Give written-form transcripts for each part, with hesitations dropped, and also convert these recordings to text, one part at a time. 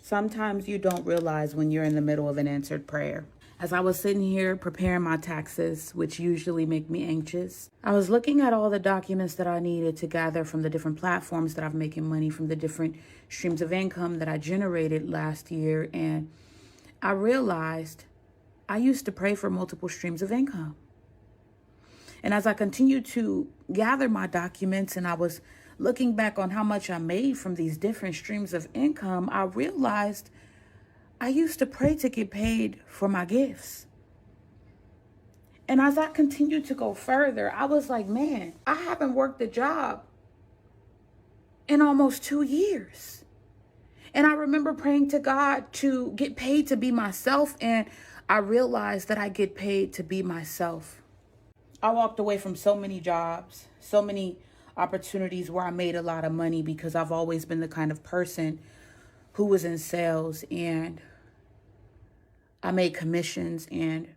Sometimes you don't realize when you're in the middle of an answered prayer. As I was sitting here preparing my taxes, which usually make me anxious, I was looking at all the documents that I needed to gather from the different platforms that I've making money from, the different streams of income that I generated last year. And I realized I used to pray for multiple streams of income. And as I continued to gather my documents and I was looking back on how much I made from these different streams of income, I realized I used to pray to get paid for my gifts. And as I continued to go further, I was like, man, I haven't worked a job in almost 2 years. And I remember praying to God to get paid to be myself. And I realized that I get paid to be myself. I walked away from so many jobs, so many opportunities where I made a lot of money because I've always been the kind of person who was in sales and I made commissions. And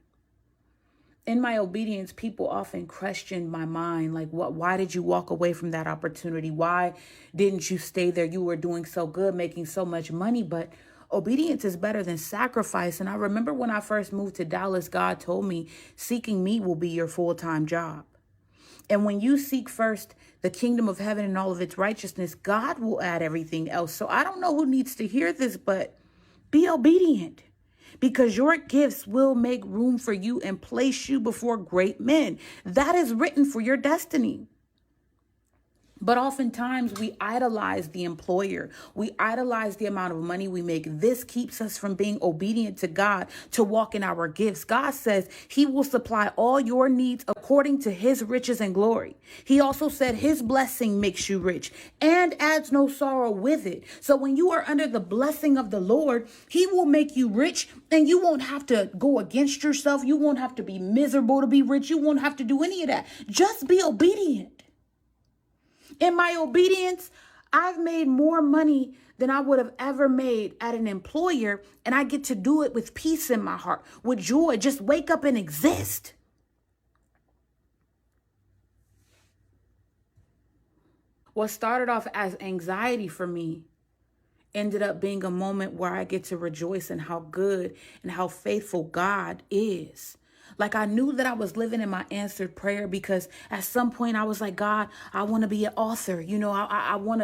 in my obedience, people often questioned my mind, like, why did you walk away from that opportunity? Why didn't you stay there? You were doing so good, making so much money, but obedience is better than sacrifice. And I remember when I first moved to Dallas, God told me, seeking me will be your full-time job. And when you seek first the kingdom of heaven and all of its righteousness, God will add everything else. So I don't know who needs to hear this, but be obedient, because your gifts will make room for you and place you before great men. That is written for your destiny. But oftentimes we idolize the employer. We idolize the amount of money we make. This keeps us from being obedient to God, to walk in our gifts. God says he will supply all your needs according to his riches and glory. He also said his blessing makes you rich and adds no sorrow with it. So when you are under the blessing of the Lord, he will make you rich and you won't have to go against yourself. You won't have to be miserable to be rich. You won't have to do any of that. Just be obedient. In my obedience, I've made more money than I would have ever made at an employer, and I get to do it with peace in my heart, with joy. Just wake up and exist. What started off as anxiety for me ended up being a moment where I get to rejoice in how good and how faithful God is. Like, I knew that I was living in my answered prayer, because at some point I was like, God, I want to be an author. You know, I want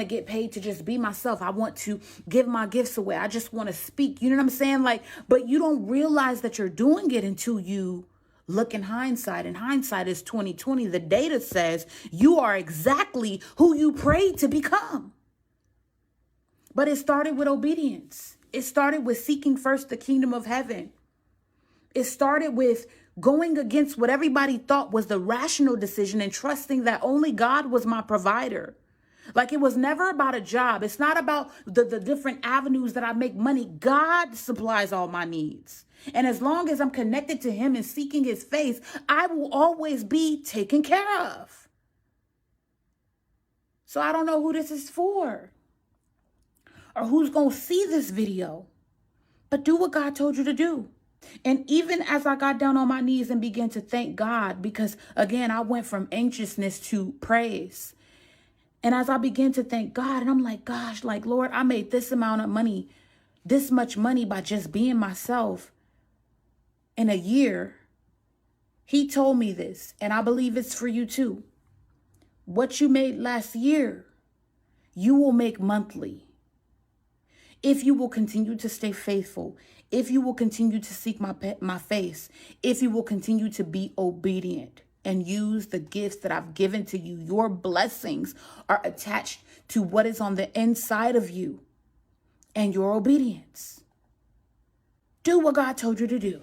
to get paid to just be myself. I want to give my gifts away. I just want to speak. You know what I'm saying? Like, but you don't realize that you're doing it until you look in hindsight, and hindsight is 20/20. The data says you are exactly who you prayed to become. But it started with obedience. It started with seeking first the kingdom of heaven. It started with going against what everybody thought was the rational decision and trusting that only God was my provider. Like, it was never about a job. It's not about the different avenues that I make money. God supplies all my needs. And as long as I'm connected to him and seeking his face, I will always be taken care of. So I don't know who this is for or who's going to see this video, but do what God told you to do. And even as I got down on my knees and began to thank God, because again, I went from anxiousness to praise. And as I began to thank God, and I'm like, gosh, like, Lord, I made this amount of money, this much money by just being myself in a year. He told me this, and I believe it's for you too. What you made last year, you will make monthly. If you will continue to stay faithful, if you will continue to seek my face, if you will continue to be obedient and use the gifts that I've given to you, your blessings are attached to what is on the inside of you and your obedience. Do what God told you to do.